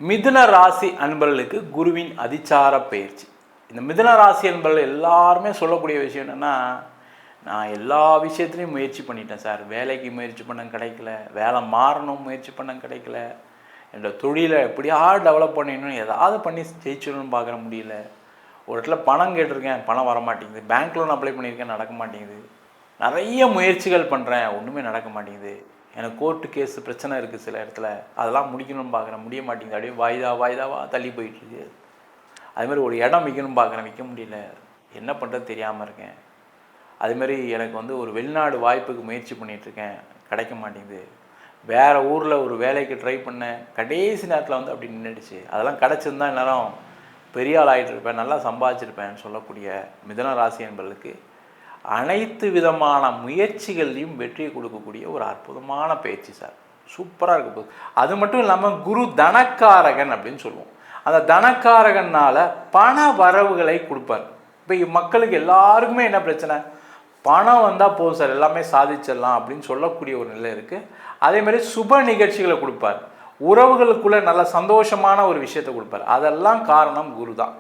மிதுன ராசி அன்பர்களுக்கு குருவின் அதிச்சார பயிற்சி. இந்த மிதுன ராசி அன்பர்கள் எல்லாருமே சொல்லக்கூடிய விஷயம் என்னென்னா, நான் எல்லா விஷயத்துலையும் முயற்சி பண்ணிட்டேன் சார். வேலைக்கு முயற்சி பண்ண கிடைக்கல, வேலை மாறணும் முயற்சி பண்ண கிடைக்கல, என்னோட தொழிலை எப்படியா டெவலப் பண்ணிடணும், ஏதாவது பண்ணி ஜெயிச்சிடணும்னு பார்க்குற முடியல. ஒரு இடத்துல பணம் கேட்டிருக்கேன், பணம் வர மாட்டேங்குது. பேங்க் லோன் அப்ளை பண்ணியிருக்கேன், நடக்க மாட்டேங்குது. நிறைய முயற்சிகள் பண்ணுறேன், ஒன்றுமே நடக்க மாட்டேங்குது. எனக்கு கோர்ட்டு கேஸு பிரச்சனை இருக்குது சில இடத்துல, அதெல்லாம் முடிக்கணும்னு பார்க்குறேன், முடிய மாட்டேங்குது. அப்படியே வாய்தாவாக தள்ளி போயிட்டுருக்கு. அதுமாதிரி ஒரு இடம் விற்கணும்னு பார்க்குறேன், விற்க முடியல. என்ன பண்ணுறது தெரியாமல் இருக்கேன். அதுமாரி எனக்கு ஒரு வெளிநாடு வாய்ப்புக்கு முயற்சி பண்ணிகிட்ருக்கேன், கிடைக்க மாட்டேங்குது. வேறு ஊரில் ஒரு வேலைக்கு ட்ரை பண்ணேன், கடைசி நேரத்தில் அப்படி நின்றுடுச்சு. அதெல்லாம் கிடச்சிருந்தா இந்நேரம் பெரிய ஆள் ஆகிட்டு இருப்பேன், நல்லா சம்பாதிச்சிருப்பேன்னு சொல்லக்கூடிய மிதுன ராசி என்பதற்கு அனைத்து விதமான முயற்சிகள்லையும் வெற்றியை கொடுக்கக்கூடிய ஒரு அற்புதமான பயிற்சி சார். சூப்பராக இருக்க போகுது. அது மட்டும் இல்லாமல் குரு தனக்காரகன் அப்படின்னு சொல்லுவோம். அந்த தனக்காரகனால் பண வரவுகளை கொடுப்பார். இப்போ மக்களுக்கு எல்லாருக்குமே என்ன பிரச்சனை, பணம் வந்தால் போதும் சார், எல்லாமே சாதிச்சிடலாம் அப்படின்னு சொல்லக்கூடிய ஒரு நிலை இருக்குது. அதேமாதிரி சுப நிகழ்ச்சிகளை கொடுப்பார், உறவுகளுக்குள்ளே நல்ல சந்தோஷமான ஒரு விஷயத்தை கொடுப்பார். அதெல்லாம் காரணம் குரு தான்.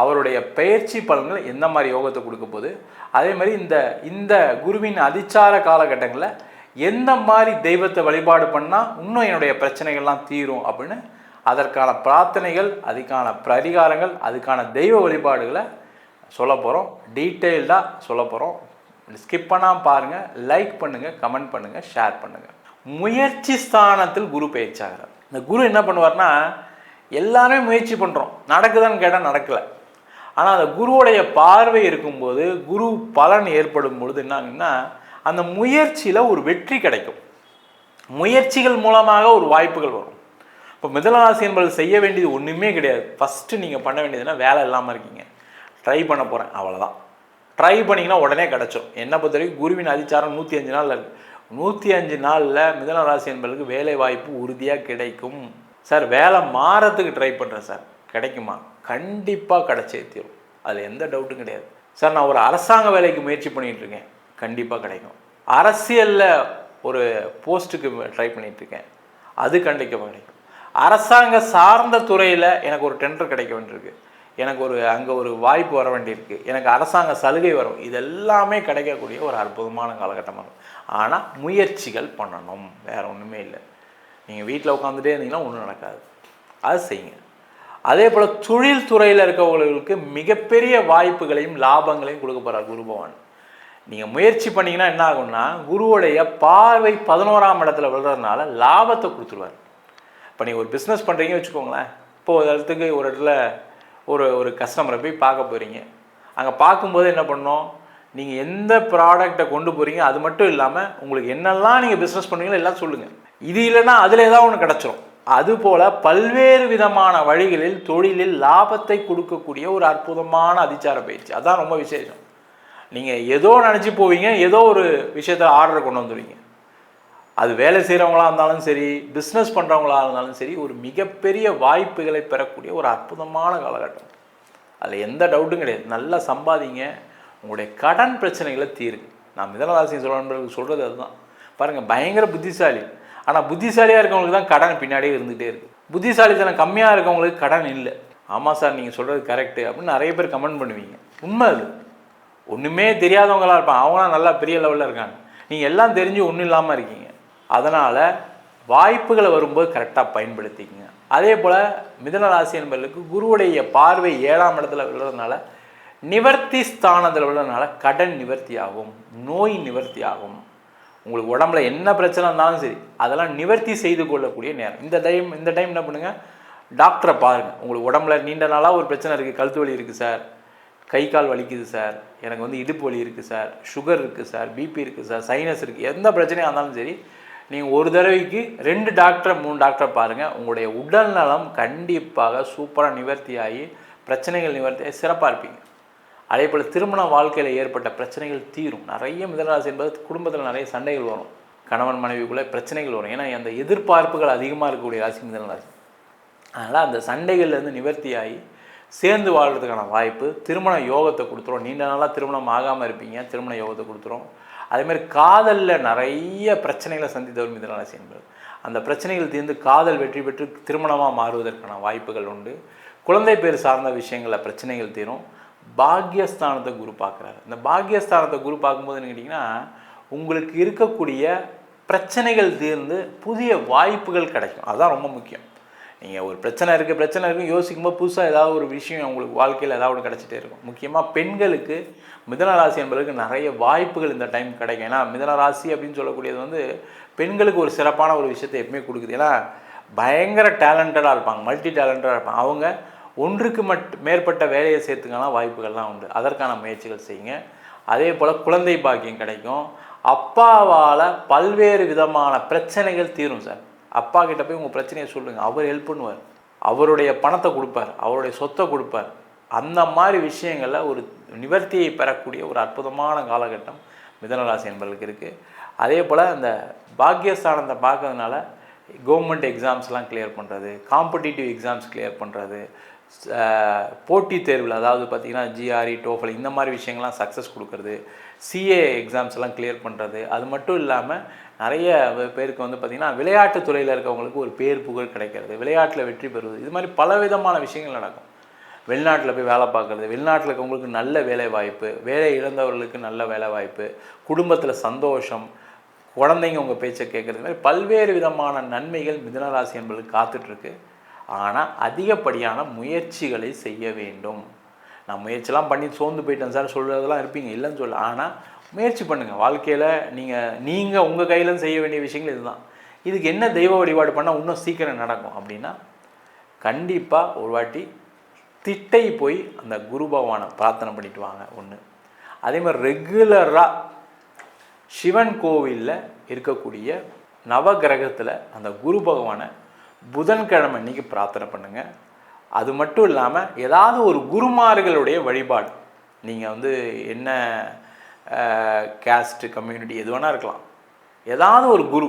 அவருடைய பயிற்சி பலன்கள் எந்த மாதிரி யோகத்தை கொடுக்க போகுது, அதே மாதிரி இந்த குருவின் அதிச்சார காலகட்டங்களில் எந்த மாதிரி தெய்வத்தை வழிபாடு பண்ணால் இன்னும் என்னுடைய பிரச்சனைகள்லாம் தீரும் அப்படின்னு அதற்கான பிரார்த்தனைகள், அதுக்கான பரிகாரங்கள், அதுக்கான தெய்வ வழிபாடுகளை சொல்ல போகிறோம். டீட்டெயில்டாக சொல்ல போகிறோம். ஸ்கிப் பண்ணாமல் பாருங்கள், லைக் பண்ணுங்கள், கமெண்ட் பண்ணுங்கள், ஷேர் பண்ணுங்கள். முயற்சி ஸ்தானத்தில் குரு பயிற்சியாகிறார். இந்த குரு என்ன பண்ணுவார்னா, எல்லாருமே முயற்சி பண்ணுறோம், நடக்குதான்னு கேட்டால் நடக்கலை. ஆனால் அந்த குருவுடைய பார்வை இருக்கும்போது, குரு பலன் ஏற்படும் பொழுது என்ன ஆகுன்னா, அந்த முயற்சியில் ஒரு வெற்றி கிடைக்கும். முயற்சிகள் மூலமாக ஒரு வாய்ப்புகள் வரும். இப்போ மிதுனராசி என்பது செய்ய வேண்டியது ஒன்றுமே கிடையாது. ஃபஸ்ட்டு நீங்கள் பண்ண வேண்டியதுன்னா, வேலை இல்லாமல் இருக்கீங்க, ட்ரை பண்ண போகிறேன், அவ்வளோதான். ட்ரை பண்ணிங்கன்னா உடனே கிடச்சோம். என்னை பொறுத்த வரைக்கும் குருவின் அதிச்சாரம் 105 நாளில் இருக்குது. 105 நாளில் மிதுனராசி என்பதுக்கு வேலை வாய்ப்பு உறுதியாக கிடைக்கும். சார் வேலை மாறத்துக்கு ட்ரை பண்ணுறேன் சார், கிடைக்குமா? கண்டிப்பாக கிடைச்சே தீரும், அதில் எந்த டவுட்டும் கிடையாது. சார் நான் ஒரு அரசாங்க வேலைக்கு முயற்சி பண்ணிகிட்ருக்கேன், கண்டிப்பாக கிடைக்கும். அரசியலில் ஒரு போஸ்ட்டுக்கு ட்ரை பண்ணிகிட்ருக்கேன், அது கண்டிப்பாக கிடைக்கும். அரசாங்க சார்ந்த துறையில் எனக்கு ஒரு டெண்டர் கிடைக்க வேண்டியிருக்கு, எனக்கு அங்கே ஒரு வாய்ப்பு வர வேண்டியிருக்கு, எனக்கு அரசாங்க சலுகை வரும். இதெல்லாமே கிடைக்கக்கூடிய ஒரு அற்புதமான காலகட்டமாக இருக்கும். ஆனால் முயற்சிகள் பண்ணணும், வேறு ஒன்றுமே இல்லை. நீங்கள் வீட்டில் உட்காந்துட்டே இருந்தீங்கன்னா ஒன்றும் நடக்காது, அது செய்யுங்க. அதே போல் தொழில் துறையில் இருக்கவங்களுக்கு மிகப்பெரிய வாய்ப்புகளையும் லாபங்களையும் கொடுக்க போகிறார் குரு பகவான். நீங்கள் முயற்சி பண்ணிங்கன்னா என்ன ஆகும்னா, குருவுடைய பார்வை 11ஆம் இடத்துல விழுறதுனால லாபத்தை கொடுத்துருவார். இப்போ நீங்கள் ஒரு பிஸ்னஸ் பண்ணுறீங்க வச்சுக்கோங்களேன். இப்போது ஒரு இடத்துக்கு ஒரு இடத்துல ஒரு கஸ்டமரை போய் பார்க்க போகிறீங்க. அங்கே பார்க்கும்போது என்ன பண்ணணும், நீங்கள் எந்த ப்ராடக்டை கொண்டு போகிறீங்க அது மட்டும் இல்லாமல் உங்களுக்கு என்னெல்லாம் நீங்கள் பிஸ்னஸ் பண்ணுவீங்களோ எல்லாம் சொல்லுங்கள். இது இல்லைன்னா அதில் ஏதாவது ஒன்று கிடச்சிரும். அதுபோல் பல்வேறு விதமான வழிகளில் தொழிலில் லாபத்தை கொடுக்கக்கூடிய ஒரு அற்புதமான அதிச்சார பயிற்சி. அதுதான் ரொம்ப விசேஷம். நீங்கள் ஏதோ நினச்சி போவீங்க, ஏதோ ஒரு விஷயத்தை ஆர்டரை கொண்டு வந்துடுவீங்க. அது வேலை செய்கிறவங்களா இருந்தாலும் சரி, பிஸ்னஸ் பண்ணுறவங்களா இருந்தாலும் சரி, ஒரு மிகப்பெரிய வாய்ப்புகளை பெறக்கூடிய ஒரு அற்புதமான காலகட்டம். அதில் எந்த டவுட்டும் கிடையாது. நல்லா சம்பாதிங்க, உங்களுடைய கடன் பிரச்சனைகளை தீருங்க. நான் மிதுனராசி சொல்கிறது அதுதான். பாருங்கள், பயங்கர புத்திசாலி. ஆனால் புத்திசாலியாக இருக்கவங்களுக்கு தான் கடன் பின்னாடியே இருந்துகிட்டே இருக்குது. புத்திசாலித்தனம் கம்மியாக இருக்கவங்களுக்கு கடன் இல்லை. ஆமாம் சார், நீங்கள் சொல்கிறது கரெக்டு அப்படின்னு நிறைய பேர் கமெண்ட் பண்ணுவீங்க. உண்மை அது. ஒன்றுமே தெரியாதவங்களாக இருப்பாங்க, அவங்களாம் நல்லா பெரிய லெவலில் இருக்காங்க. நீங்கள் எல்லாம் தெரிஞ்சு ஒன்றும் இல்லாமல் இருக்கீங்க. அதனால் வாய்ப்புகளை வரும்போது கரெக்டாக பயன்படுத்திக்கங்க. அதே போல் மிதுனராசி என்பவர்களுக்கு குருவுடைய பார்வை 7ஆம் இடத்துல விழுறதுனால, நிவர்த்தி ஸ்தானத்தில் விழுறதுனால கடன் நிவர்த்தி ஆகும், நோய் நிவர்த்தி ஆகும். உங்களுக்கு உடம்புல என்ன பிரச்சனை இருந்தாலும் சரி, அதெல்லாம் நிவர்த்தி செய்து கொள்ளக்கூடிய நேரம். இந்த டைம் என்ன பண்ணுங்கள், டாக்டரை பாருங்கள். உங்களுக்கு உடம்புல நீண்ட நாளாக ஒரு பிரச்சனை இருக்குது, கழுத்து வலி இருக்குது சார், கை கால் வலிக்குது சார், எனக்கு இடுப்பு வலி இருக்குது சார், சுகர் இருக்குது சார், பிபி இருக்குது சார், சைனஸ் இருக்குது, எந்த பிரச்சனையாக இருந்தாலும் சரி, நீங்கள் ஒரு தடவைக்கு 2 டாக்டரை 3 டாக்டரை பாருங்கள். உங்களுடைய உடல் நலம் கண்டிப்பாக சூப்பராக நிவர்த்தி ஆகி, பிரச்சனைகள் நிவர்த்தி ஆகி சிறப்பாக இருப்பீங்க. அதே போல் திருமண வாழ்க்கையில் ஏற்பட்ட பிரச்சனைகள் தீரும். நிறைய மிதுனராசி என்பது குடும்பத்தில் நிறைய சண்டைகள் வரும், கணவன் மனைவிக்குள்ளே பிரச்சனைகள் வரும். ஏன்னா அந்த எதிர்பார்ப்புகள் அதிகமாக இருக்கக்கூடிய ராசி மிதுனராசி. அதனால் அந்த சண்டைகள்லேருந்து நிவர்த்தி ஆகி சேர்ந்து வாழ்கிறதுக்கான வாய்ப்பு, திருமண யோகத்தை கொடுத்துரும். நீண்ட நாளாக திருமணம் ஆகாமல் இருப்பீங்க, திருமண யோகத்தை கொடுத்துரும். அதேமாதிரி காதலில் நிறைய பிரச்சனைகளை சந்தித்தவர் மிதுனராசி என்பது. அந்த பிரச்சனைகள் தீர்ந்து காதல் வெற்றி பெற்று திருமணமாக மாறுவதற்கான வாய்ப்புகள் உண்டு. குழந்தை பேர் சார்ந்த விஷயங்களில் பிரச்சனைகள் தீரும். பாக்யஸ்தானத்தை குரு பார்க்குறாரு. இந்த பாக்யஸ்தானத்தை குரு பார்க்கும்போது கேட்டிங்கன்னா உங்களுக்கு இருக்கக்கூடிய பிரச்சனைகள் தீர்ந்து புதிய வாய்ப்புகள் கிடைக்கும். அதுதான் ரொம்ப முக்கியம். நீங்கள் ஒரு பிரச்சனை இருக்குது யோசிக்கும்போது புதுசாக ஏதாவது ஒரு விஷயம் உங்களுக்கு வாழ்க்கையில் ஏதாவது ஒன்று கிடச்சிட்டே இருக்கும். முக்கியமாக பெண்களுக்கு மிதனராசி என்பதற்கு நிறைய வாய்ப்புகள் இந்த டைம் கிடைக்கும். ஏன்னா மிதனராசி அப்படின்னு சொல்லக்கூடியது பெண்களுக்கு ஒரு சிறப்பான ஒரு விஷயத்தை எப்பவுமே கொடுக்குது. ஏன்னா பயங்கர டேலண்டடாக இருப்பாங்க, மல்டி டேலண்டடாக இருப்பாங்க. அவங்க ஒன்றுக்கு மேற்பட்ட வேலையை சேர்த்துக்கலாம் வாய்ப்புகள்லாம் உண்டு. அதற்கான முயற்சிகள் செய்யுங்க. அதே போல் குழந்தை பாக்கியம் கிடைக்கும். அப்பாவால் பல்வேறு விதமான பிரச்சனைகள் தீரும் சார். அப்பா கிட்ட போய் உங்கள் பிரச்சனையை சொல்லுங்கள், அவர் ஹெல்ப் பண்ணுவார், அவருடைய பணத்தை கொடுப்பார், அவருடைய சொத்தை கொடுப்பார். அந்த மாதிரி விஷயங்களில் ஒரு நிவர்த்தியை பெறக்கூடிய ஒரு அற்புதமான காலகட்டம் மிதனராசி என்பவர்களுக்கு இருக்குது. அதே போல் அந்த பாக்கியஸ்தானத்தை பார்க்கறதுனால கவர்மெண்ட் எக்ஸாம்ஸ்லாம் கிளியர் பண்ணுறது, காம்படிட்டிவ் எக்ஸாம்ஸ் கிளியர் பண்ணுறது, போட்டித் தேர்வில் அதாவது பார்த்திங்கன்னா ஜிஆர்இ டோஃபல் இந்த மாதிரி விஷயங்கள்லாம் சக்ஸஸ் கொடுக்குறது, சிஏ எக்ஸாம்ஸ்லாம் கிளியர் பண்ணுறது. அது மட்டும் இல்லாமல் நிறைய பேருக்கு பார்த்திங்கன்னா விளையாட்டுத் துறையில் இருக்கவங்களுக்கு ஒரு பேர் புகழ் கிடைக்கிறது, விளையாட்டில் வெற்றி பெறுவது, இது மாதிரி பலவிதமான விஷயங்கள் நடக்கும். வெளிநாட்டில் போய் வேலை பார்க்குறது, வெளிநாட்டில் இருக்கவங்களுக்கு நல்ல வேலை வாய்ப்பு, வேலை இழந்தவர்களுக்கு நல்ல வேலை வாய்ப்பு, குடும்பத்தில் சந்தோஷம், குழந்தைங்க உங்கள் பேச்சை கேட்குறது, மாதிரி பல்வேறு விதமான நன்மைகள் மிதுனராசி என்பதுக்கு காத்துட்ருக்கு. ஆனால் அதிகப்படியான முயற்சிகளை செய்ய வேண்டும். நான் முயற்சிலாம் பண்ணி சோர்ந்து போயிட்டேன் சார் சொல்கிறதெல்லாம் இருப்பீங்க, இல்லைன்னு சொல்ல. ஆனால் முயற்சி பண்ணுங்கள். வாழ்க்கையில் நீங்கள் உங்கள் கையிலேருந்து செய்ய வேண்டிய விஷயங்கள் இதுதான். இதுக்கு என்ன தெய்வ வழிபாடு பண்ணால் இன்னும் சீக்கிரம் நடக்கும் அப்படின்னா, கண்டிப்பாக ஒரு வாட்டி திட்டை போய் அந்த குரு பகவானை பிரார்த்தனை பண்ணிட்டு வாங்க ஒன்று. அதே மாதிரி ரெகுலராக சிவன் கோவிலில் இருக்கக்கூடிய நவகிரகத்தில் அந்த குரு பகவானை புதன்கிழமை அன்றைக்கி பிரார்த்தனை பண்ணுங்கள். அது மட்டும் இல்லாமல் ஏதாவது ஒரு குருமார்களுடைய வழிபாடு, நீங்கள் என்ன கேஸ்ட் கம்யூனிட்டி எது வேணால் இருக்கலாம், ஏதாவது ஒரு குரு,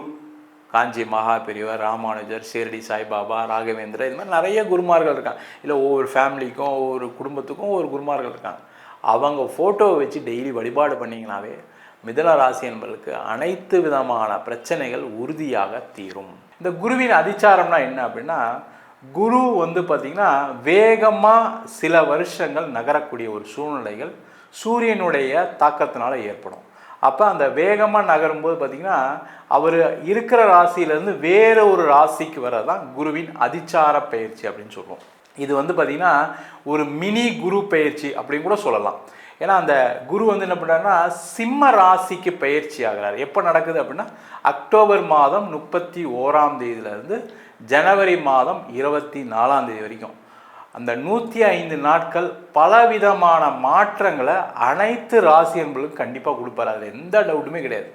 காஞ்சி மகா பெரியவர், ராமானுஜர், ஷிரடி சாய்பாபா, ராகவேந்திரா, இது மாதிரி நிறைய குருமார்கள் இருக்காங்க. இல்லை ஒவ்வொரு ஃபேமிலிக்கும் ஒவ்வொரு குடும்பத்துக்கும் ஒவ்வொரு குருமார்கள் இருக்காங்க. அவங்க ஃபோட்டோவை வச்சு டெய்லி வழிபாடு பண்ணிங்கனாவே மிதுன ராசி என்பதற்கு அனைத்து விதமான பிரச்சனைகள் உறுதியாக தீரும். இந்த குருவின் அதிச்சாரம்னா என்ன அப்படின்னா, குரு பார்த்திங்கன்னா வேகமாக சில வருஷங்கள் நகரக்கூடிய ஒரு சூழ்நிலைகள் சூரியனுடைய தாக்கத்தினால ஏற்படும். அப்போ அந்த வேகமாக நகரும்போது பார்த்திங்கன்னா அவர் இருக்கிற ராசியிலேருந்து வேறு ஒரு ராசிக்கு வரதான் குருவின் அதிச்சார பயிற்சி அப்படின்னு சொல்லுவோம். இது பார்த்திங்கன்னா ஒரு மினி குரு பயிற்சி அப்படின்னு கூட சொல்லலாம். ஏன்னா அந்த குரு என்ன பண்ணுறாருன்னா சிம்ம ராசிக்கு பயிற்சி ஆகிறார். எப்போ நடக்குது அப்படின்னா அக்டோபர் மாதம் 31ஆம் தேதியிலேருந்து ஜனவரி மாதம் 24ஆம் தேதி வரைக்கும் அந்த 105 நாட்கள் பலவிதமான மாற்றங்களை அனைத்து ராசி என்பதும் கண்டிப்பாக கொடுப்பார். அதில் எந்த டவுட்டுமே கிடையாது.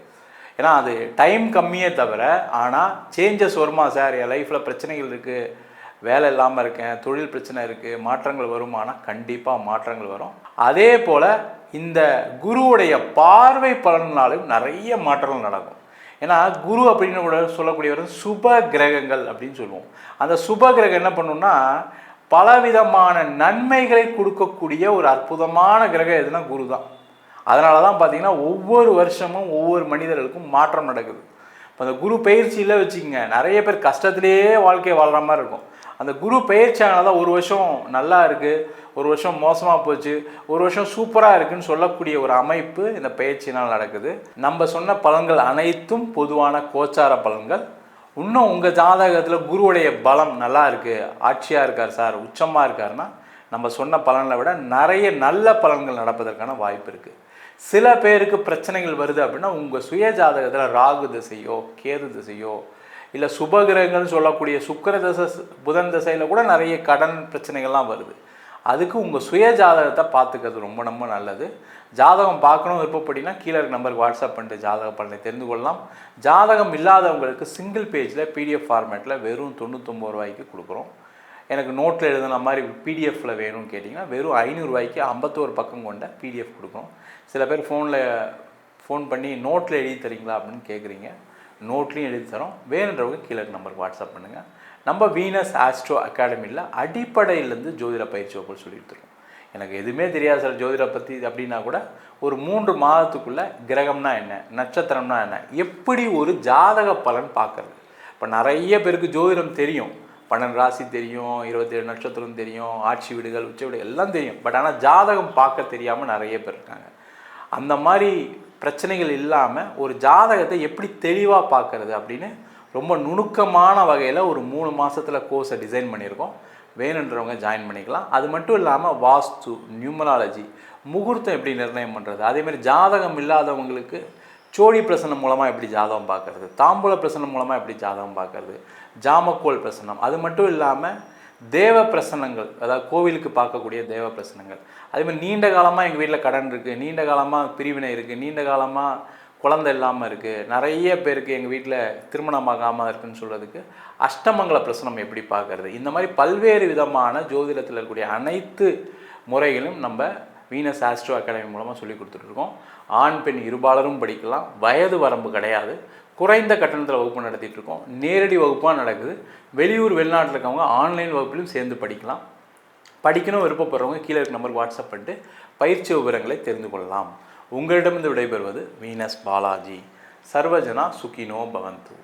ஏன்னா அது டைம் கம்மியே தவிர, ஆனால் சேஞ்சஸ் வருமா சார், என் லைஃப்பில் பிரச்சனைகள் இருக்குது, வேலை இல்லாமல் இருக்கேன், தொழில் பிரச்சனை இருக்குது, மாற்றங்கள் வருமானா கண்டிப்பாக மாற்றங்கள் வரும். அதே போல் இந்த குருவுடைய பார்வை பலனாலும் நிறைய மாற்றங்கள் நடக்கும். ஏன்னா குரு அப்படின்னு கூட சொல்லக்கூடியவர் சுப கிரகங்கள் அப்படின்னு சொல்லுவோம். அந்த சுப கிரகம் என்ன பண்ணுன்னா பலவிதமான நன்மைகளை கொடுக்கக்கூடிய ஒரு அற்புதமான கிரகம் எதுனா குரு தான். அதனால தான் பார்த்தீங்கன்னா ஒவ்வொரு வருஷமும் ஒவ்வொரு மனிதர்களுக்கும் மாற்றம் நடக்குது. இப்போ அந்த குரு பயிற்சியில் வச்சுக்கோங்க, நிறைய பேர் கஷ்டத்திலேயே வாழ்க்கையை வாழ்கிற மாதிரி இருக்கும். அந்த குரு பயிற்சி ஆனால் தான் ஒரு வருஷம் நல்லா இருக்குது, ஒரு வருஷம் மோசமாக போச்சு, ஒரு வருஷம் சூப்பராக இருக்குதுன்னு சொல்லக்கூடிய ஒரு அமைப்பு இந்த பயிற்சினால் நடக்குது. நம்ம சொன்ன பலன்கள் அனைத்தும் பொதுவான கோச்சார பலன்கள். இன்னும் உங்கள் ஜாதகத்தில் குருவுடைய பலம் நல்லா இருக்குது, ஆட்சியாக இருக்கார் சார், உச்சமாக இருக்காருன்னா நம்ம சொன்ன பலனை விட நிறைய நல்ல பலன்கள் நடப்பதற்கான வாய்ப்பு இருக்குது. சில பேருக்கு பிரச்சனைகள் வருது அப்படின்னா உங்கள் சுய ஜாதகத்தில் ராகு திசையோ கேது திசையோ இல்லை சுபகிரகங்கள்னு சொல்லக்கூடிய சுக்கிர தசை புதன் தசையில் கூட நிறைய கடன் பிரச்சனைகள்லாம் வருது. அதுக்கு உங்கள் சுய ஜாதகத்தை பார்த்துக்கிறது ரொம்ப ரொம்ப நல்லது. ஜாதகம் பார்க்கணும் விருப்பப்படினா கீழே இருக்க நம்பருக்கு வாட்ஸ்அப் பண்ணிட்டு ஜாதக பலனை தெரிந்து கொள்ளலாம். ஜாதகம் இல்லாதவங்களுக்கு சிங்கிள் பேஜில் பிடிஎஃப் ஃபார்மேட்டில் வெறும் 99 ரூபாய்க்கு கொடுக்குறோம். எனக்கு நோட்டில் எழுதுன மாதிரி பிடிஎஃப்பில் வேணும்னு கேட்டிங்கன்னா வெறும் 500 ரூபாய்க்கு 51 பக்கம் கொண்ட பிடிஎஃப் கொடுக்குறோம். சில பேர் ஃபோன் பண்ணி நோட்டில் எழுதி தரீங்களா அப்படின்னு கேட்குறீங்க. நோட்லேயும் எழுதி தரோம். வேணுன்றவங்க கீழே நம்பருக்கு வாட்ஸ்அப் பண்ணுங்கள். நம்ம வீனஸ் ஆஸ்ட்ரோ அகாடமியில் அடிப்படையிலேருந்து ஜோதிட பயிற்சி வகுப்பு சொல்லிட்டு இருக்கோம். எனக்கு எதுவுமே தெரியாது சார் ஜோதிட பற்றி அப்படின்னா கூட ஒரு 3 மாதத்துக்குள்ளே கிரகம்னா என்ன, நட்சத்திரம்னா என்ன, எப்படி ஒரு ஜாதக பலன் பார்க்குறது, இப்போ நிறைய பேருக்கு ஜோதிடம் தெரியும், 12 ராசி தெரியும், 27 நட்சத்திரம் தெரியும், ஆட்சி வீடுகள், உச்ச வீடு எல்லாம் தெரியும். பட் ஆனால் ஜாதகம் பார்க்க தெரியாமல் நிறைய பேர் இருக்காங்க. அந்த மாதிரி பிரச்சனைகள் இல்லாமல் ஒரு ஜாதகத்தை எப்படி தெளிவாக பார்க்கறது அப்படின்னு ரொம்ப நுணுக்கமான வகையில் ஒரு 3 மாதத்தில் கோர்ஸை டிசைன் பண்ணியிருக்கோம். வேணுன்றவங்க ஜாயின் பண்ணிக்கலாம். அது மட்டும் இல்லாமல் வாஸ்து, நியூமராலஜி, முகூர்த்தம் எப்படி நிர்ணயம் பண்ணுறது, அதேமாதிரி ஜாதகம் இல்லாதவங்களுக்கு சோழி பிரசனம் மூலமாக எப்படி ஜாதகம் பார்க்குறது, தாம்பூல பிரசனம் மூலமாக எப்படி ஜாதகம் பார்க்குறது, ஜாமக்கோல் பிரசனம், அது மட்டும் இல்லாமல் தேவ பிரசனங்கள், அதாவது கோவிலுக்கு பார்க்கக்கூடிய தேவ பிரசனங்கள், அதேமாதிரி நீண்ட காலமாக எங்கள் வீட்டில் கடன் இருக்குது, நீண்ட காலமாக பிரிவினை இருக்குது, நீண்ட காலமாக குழந்தை இல்லாமல் இருக்குது, நிறைய பேருக்கு எங்கள் வீட்டில் திருமணமாகாமல் இருக்குதுன்னு சொல்கிறதுக்கு அஷ்டமங்கல பிரசனம் எப்படி பார்க்கறது, இந்த மாதிரி பல்வேறு விதமான ஜோதிடத்தில் இருக்கக்கூடிய அனைத்து முறைகளும் நம்ம வீனஸ் ஆஸ்ட்ரோ அகாடமி மூலமாக சொல்லி கொடுத்துட்ருக்கோம். ஆண் பெண் இருபாலரும் படிக்கலாம், வயது வரம்பு கிடையாது, குறைந்த கட்டணத்தில் வகுப்பு நடத்திட்டுருக்கோம், நேரடி வகுப்பாக நடக்குது. வெளியூர் வெளிநாட்டில் இருக்கவங்க ஆன்லைன் வகுப்பிலும் சேர்ந்து படிக்கலாம். படிக்கணும் விருப்பப்படுறவங்க கீழே இருக்க நம்பருக்கு வாட்ஸ்அப் பண்ணிட்டு பயிற்சி விவரங்களை தெரிந்து கொள்ளலாம். உங்களிடமிருந்து விடைபெறுவது வீனஸ் பாலாஜி. சர்வஜனா சுகினோ பவந்து.